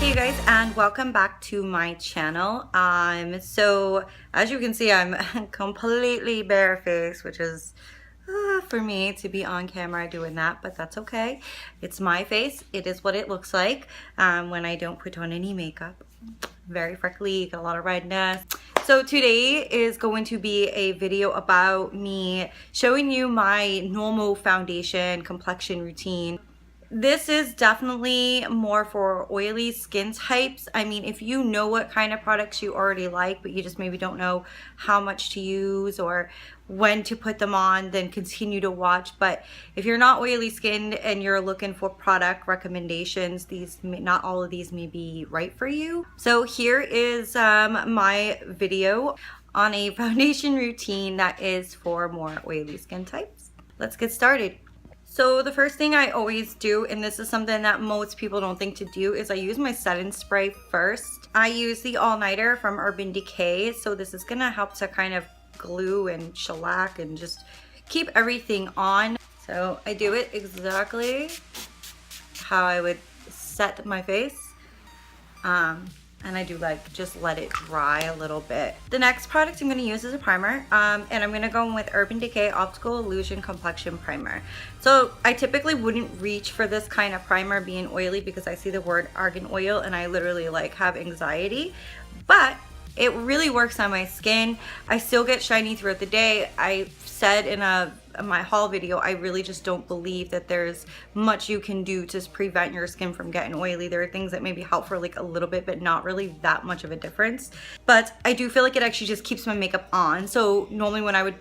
Hey you guys, and welcome back to my channel. So as you can see, I'm completely barefaced, which is for me to be on camera doing that, but that's okay. It's my face. It is what it looks like when I don't put on any makeup. Very freckly, got a lot of redness. So today is going to be a video about me showing you my normal foundation complexion routine. This is definitely more for oily skin types. I mean, if you know what kind of products you already like, but you just maybe don't know how much to use or when to put them on, then continue to watch. But if you're not oily skinned and you're looking for product recommendations, not all of these may be right for you. So here is my video on a foundation routine that is for more oily skin types. Let's get started. So the first thing I always do, and this is something that most people don't think to do, is I use my setting spray first. I use the all-nighter from Decay, so this is gonna help to kind of glue and shellac and just keep everything on. So I do it exactly how I would set my face. And I do like just let it dry a little bit. The next product I'm going to use is a primer, and I'm going to go in with Decay Optical Illusion Complexion Primer. So I typically wouldn't reach for this kind of primer being oily because I see the word argan oil and I literally like have anxiety, but it really works on my skin. I still get shiny throughout the day. I said in my haul video, I really just don't believe that there's much you can do to prevent your skin from getting oily. There are things that maybe help for like a little bit, but not really that much of a difference. But I do feel like it actually just keeps my makeup on. So normally when I would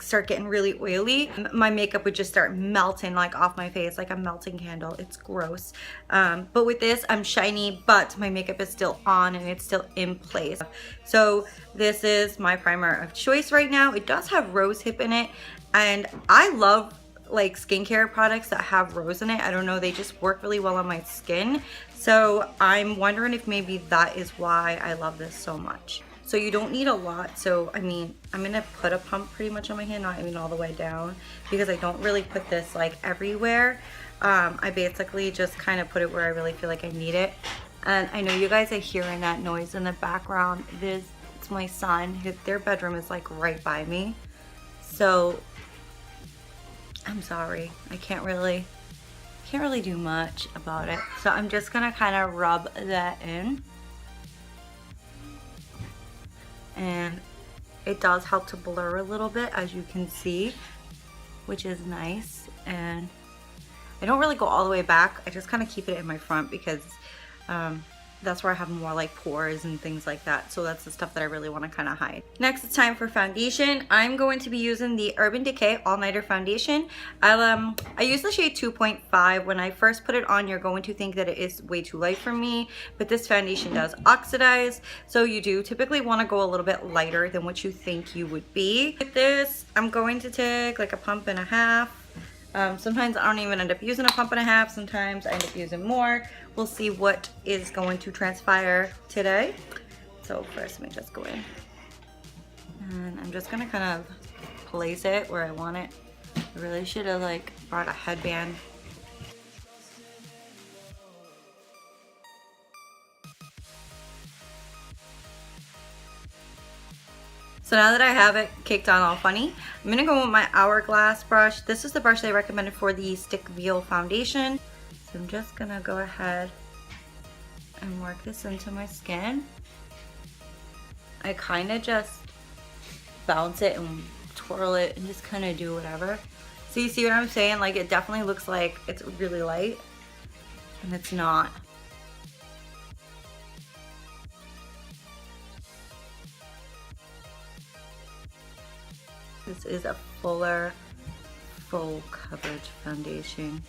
start getting really oily, my makeup would just start melting like off my face like a melting candle. It's gross. But with this, I'm shiny, but my makeup is still on and it's still in place. So this is my primer of choice right now. It does have rose hip in it, and I love like skincare products that have rose in it. I don't know, they just work really well on my skin. So I'm wondering if maybe that is why I love this so much. So you don't need a lot. So I mean, I'm gonna put a pump pretty much on my hand, not even all the way down, because I don't really put this like everywhere. I basically just kind of put it where I really feel like I need it. And I know you guys are hearing that noise in the background. It's my son. Their bedroom is like right by me. So I'm sorry. I can't really do much about it. So I'm just gonna kind of rub that in. And it does help to blur a little bit, as you can see, which is nice. And I don't really go all the way back. I just kind of keep it in my front because that's where I have more like pores and things like that. So that's the stuff that I really want to kind of hide. Next, it's time for foundation. I'm going to be using the Decay All Nighter Foundation. I use the shade 2.5. When I first put it on, you're going to think that it is way too light for me, but this foundation does oxidize. So you do typically want to go a little bit lighter than what you think you would be. With this, I'm going to take like a pump and a half. Sometimes I don't even end up using a pump and a half. Sometimes I end up using more. We'll see what is going to transpire today. So first, let me just go in. And I'm just gonna kind of place it where I want it. I really should have like brought a headband. So now that I have it caked on all funny, I'm gonna go with my Hourglass brush. This is the brush they recommended for the Stick Veil foundation. So I'm just gonna go ahead and work this into my skin. I kind of just bounce it and twirl it and just kind of do whatever. So you see what I'm saying? Like, it definitely looks like it's really light, and it's not. This is a fuller, full coverage foundation.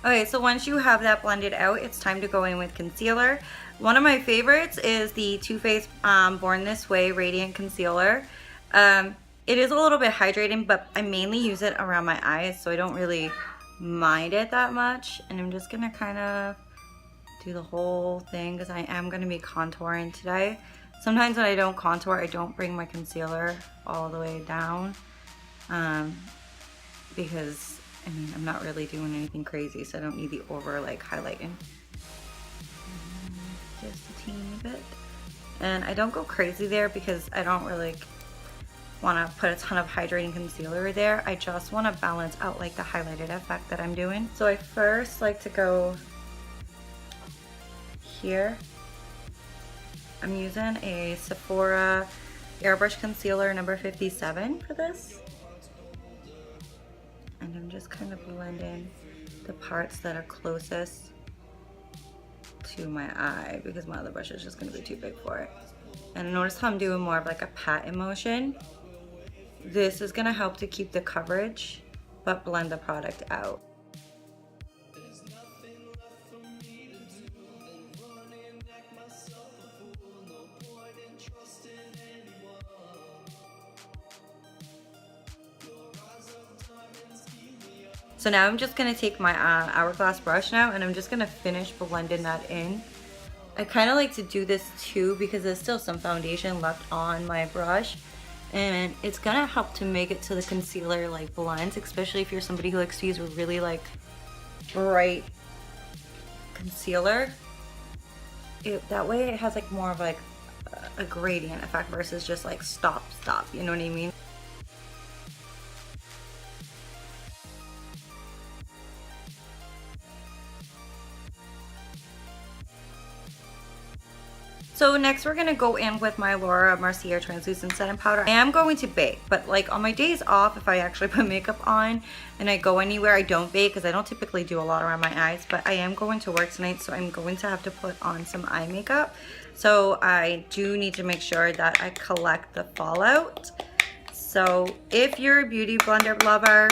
Okay, so once you have that blended out, it's time to go in with concealer. One of my favorites is the Too Faced Born This Way Radiant Concealer. It is a little bit hydrating, but I mainly use it around my eyes, so I don't really mind it that much. And I'm just gonna kind of do the whole thing because I am going to be contouring today. Sometimes when I don't contour, I don't bring my concealer all the way down because, I mean, I'm not really doing anything crazy, so I don't need the over like highlighting. Just a teeny bit. And I don't go crazy there because I don't really want to put a ton of hydrating concealer there. I just want to balance out like the highlighted effect that I'm doing. So I first like to go here. I'm using a Sephora Airbrush Concealer number 57 for this. And I'm just kind of blending the parts that are closest to my eye because my other brush is just going to be too big for it. And notice how I'm doing more of like a pat motion. This is going to help to keep the coverage but blend the product out. So now I'm just going to take my hourglass brush now and I'm just going to finish blending that in. I kind of like to do this too because there's still some foundation left on my brush. And it's going to help to make it so the concealer like blends, especially if you're somebody who likes to use a really like bright concealer. That way it has like more of like a gradient effect versus just like stop, you know what I mean? So next we're gonna go in with my Mercier translucent setting powder. I am going to bake, but like on my days off, if I actually put makeup on and I go anywhere, I don't bake because I don't typically do a lot around my eyes, but I am going to work tonight, so I'm going to have to put on some eye makeup. So I do need to make sure that I collect the fallout. So if you're a beauty blender lover,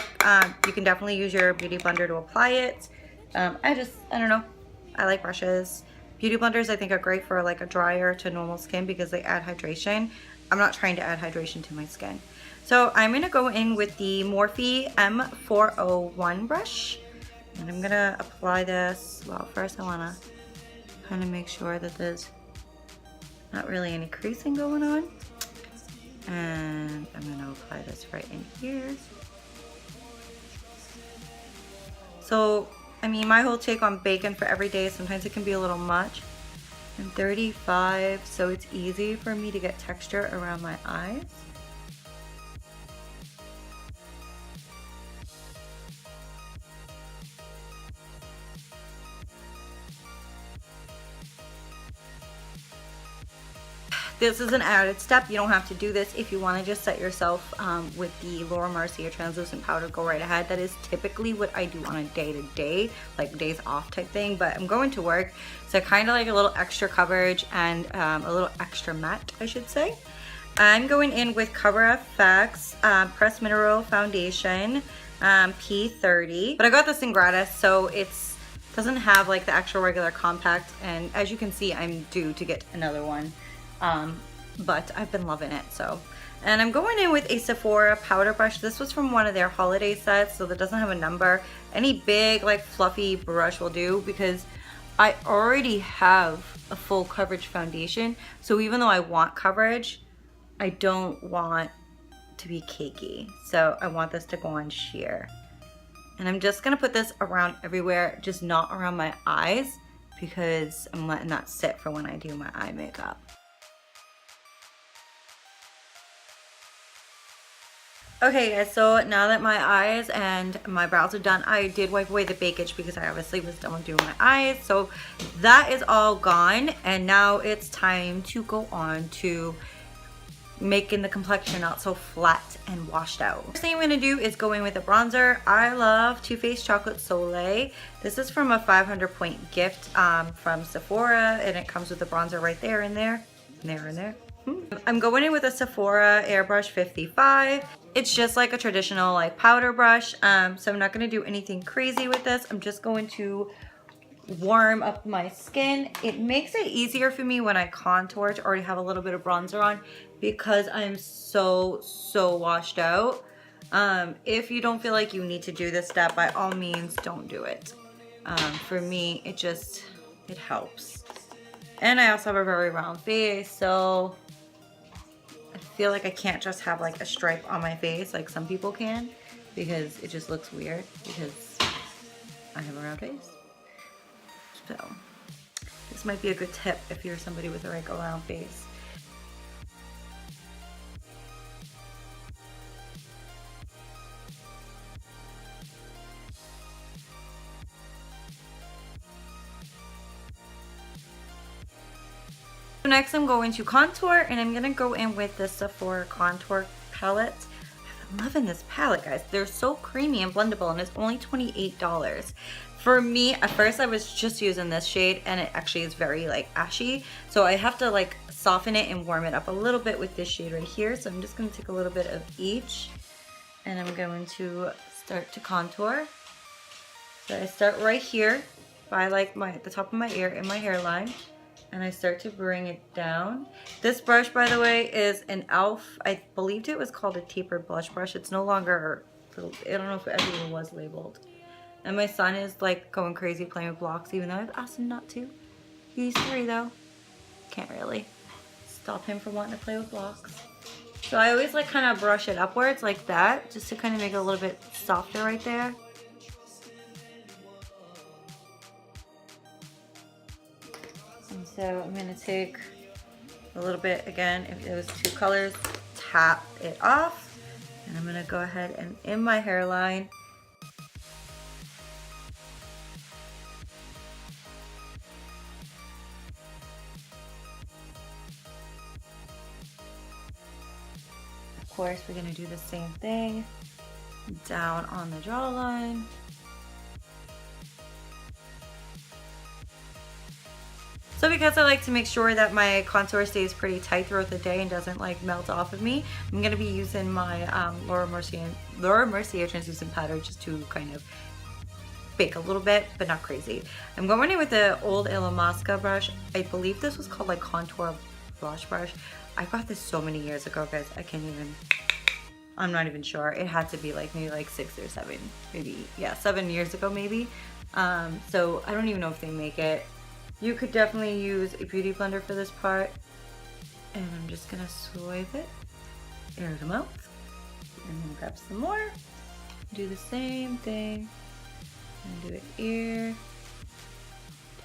you can definitely use your beauty blender to apply it. I don't know, I like brushes. Beauty blenders I think are great for like a drier to normal skin because they add hydration. I'm not trying to add hydration to my skin. So I'm going to go in with the Morphe M401 brush. And I'm going to apply this. Well, first I want to kind of make sure that there's not really any creasing going on. And I'm going to apply this right in here. So I mean, my whole take on bacon for every day, sometimes it can be a little much. I'm 35, so it's easy for me to get texture around my eyes. This is an added step. You don't have to do this. If you want to just set yourself with the Mercier translucent powder, go right ahead. That is typically what I do on a day-to-day, like days off type thing, but I'm going to work, so I kind of like a little extra coverage and a little extra matte, I should say. I'm going in with Cover FX Pressed Mineral Foundation P30, but I got this in gratis, so it's doesn't have like the actual regular compact, and as you can see, I'm due to get another one. But I've been loving it, so. And I'm going in with a Sephora powder brush. This was from one of their holiday sets, so that doesn't have a number. Any big, like, fluffy brush will do because I already have a full coverage foundation. So even though I want coverage, I don't want to be cakey. So I want this to go on sheer. And I'm just gonna put this around everywhere, just not around my eyes because I'm letting that sit for when I do my eye makeup. Okay guys, so now that my eyes and my brows are done, I did wipe away the bakage because I obviously was done with doing my eyes. So that is all gone, and now it's time to go on to making the complexion not so flat and washed out. First thing I'm gonna do is go in with a bronzer. I love Too Faced Chocolate Soleil. This is from a 500-point gift from Sephora, and it comes with a bronzer right there and there, and there. I'm going in with a Sephora Airbrush 55. It's just like a traditional like powder brush, so I'm not going to do anything crazy with this. I'm just going to warm up my skin. It makes it easier for me when I contour to already have a little bit of bronzer on because I'm so washed out. If you don't feel like you need to do this step, by all means don't do it. For me, it just it helps. And I also have a very round face, so I feel like I can't just have like a stripe on my face like some people can, because it just looks weird because I have a round face. So this might be a good tip if you're somebody with like a round face. So next I'm going to contour, and I'm gonna go in with the Sephora contour palette. I'm loving this palette, guys. They're so creamy and blendable, and it's only $28. For me, at first I was just using this shade, and it actually is very like ashy. So I have to like soften it and warm it up a little bit with this shade right here. So I'm just gonna take a little bit of each, and I'm going to start to contour. So I start right here by like the top of my ear in my hairline, and I start to bring it down. This brush, by the way, is an e.l.f. I believed it was called a Tapered blush brush. It's no longer, I don't know if it ever was labeled. And my son is like going crazy playing with blocks, even though I've asked him not to. He's 3 though. Can't really stop him from wanting to play with blocks. So I always like kind of brush it upwards like that, just to kind of make it a little bit softer right there. And so I'm going to take a little bit, again, if those 2 colors, tap it off, and I'm going to go ahead and in my hairline, of course we're going to do the same thing down on the jawline. So because I like to make sure that my contour stays pretty tight throughout the day and doesn't like melt off of me, I'm going to be using my Laura Mercier translucent powder just to kind of bake a little bit, but not crazy. I'm going in with the old Illamasqua brush. I believe this was called like contour blush brush. I got this so many years ago, guys. I'm not even sure. It had to be like maybe like 6 or 7, maybe, yeah, 7 years ago maybe. So I don't even know if they make it. You could definitely use a beauty blender for this part. And I'm just gonna swipe it in the mouth. And then grab some more. Do the same thing. And do it here.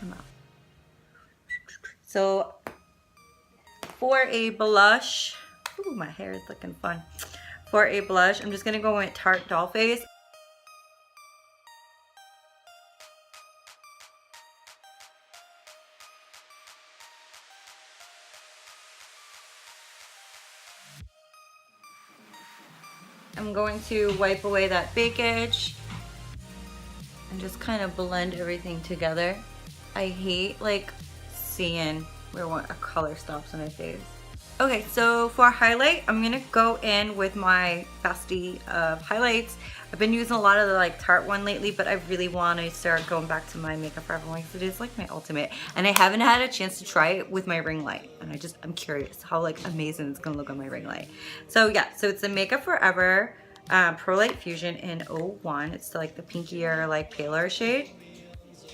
Come out. So for a blush, ooh, my hair is looking fun. For a blush, I'm just gonna go with Tarte Doll Face. I'm going to wipe away that bakeage and just kind of blend everything together. I hate like seeing where a color stops on my face. Okay, so for highlight, I'm gonna go in with my bestie of highlights. I've been using a lot of the like Tarte one lately, but I really want to start going back to my Makeup Forever one because it is like my ultimate. And I haven't had a chance to try it with my ring light. And I'm curious how like amazing it's gonna look on my ring light. So yeah, so it's the Makeup Forever Pro Light Fusion in 01. It's like the pinkier, like paler shade.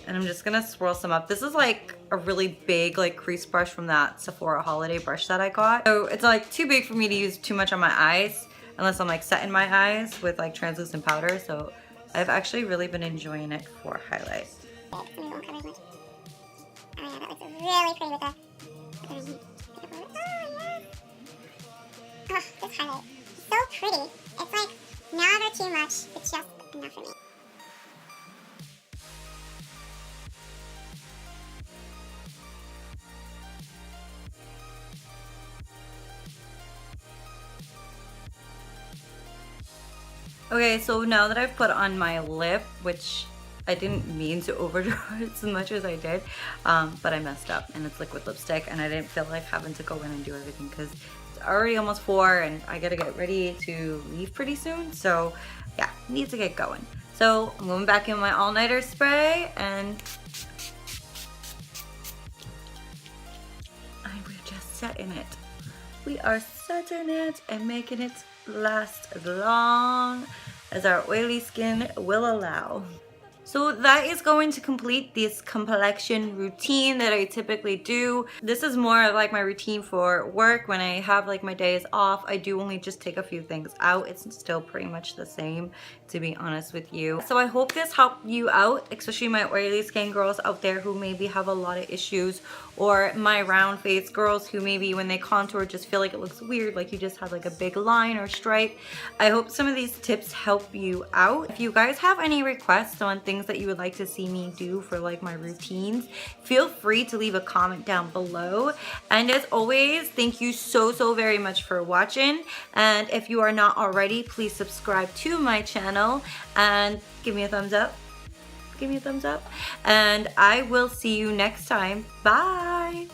And I'm just gonna swirl some up. This is like a really big like crease brush from that Sephora holiday brush that I got. So it's like too big for me to use too much on my eyes unless I'm like setting my eyes with like translucent powder. So I've actually really been enjoying it for highlight. Oh yeah, that looks really pretty with that. Oh yes. Oh, this highlight. It's so pretty. It's like never too much. It's just enough for me. Okay, so now that I've put on my lip, which I didn't mean to overdraw it as much as I did, but I messed up, and it's liquid lipstick, and I didn't feel like having to go in and do everything because it's already almost 4 and I gotta get ready to leave pretty soon. So yeah, need to get going. So I'm going back in my all-nighter spray, and we're just setting it. We are setting it and making it last as long as our oily skin will allow. So that is going to complete this complexion routine that I typically do. This is more of like my routine for work. When I have like my days off, I do only just take a few things out. It's still pretty much the same, to be honest with you. So I hope this helped you out, especially my oily skin girls out there who maybe have a lot of issues, or my round face girls who maybe when they contour just feel like it looks weird, like you just have like a big line or stripe. I hope some of these tips help you out. If you guys have any requests on things that you would like to see me do for like my routines, feel free to leave a comment down below. And as always, thank you so very much for watching. And if you are not already, please subscribe to my channel and give me a thumbs up. Give me a thumbs up. And I will see you next time. Bye.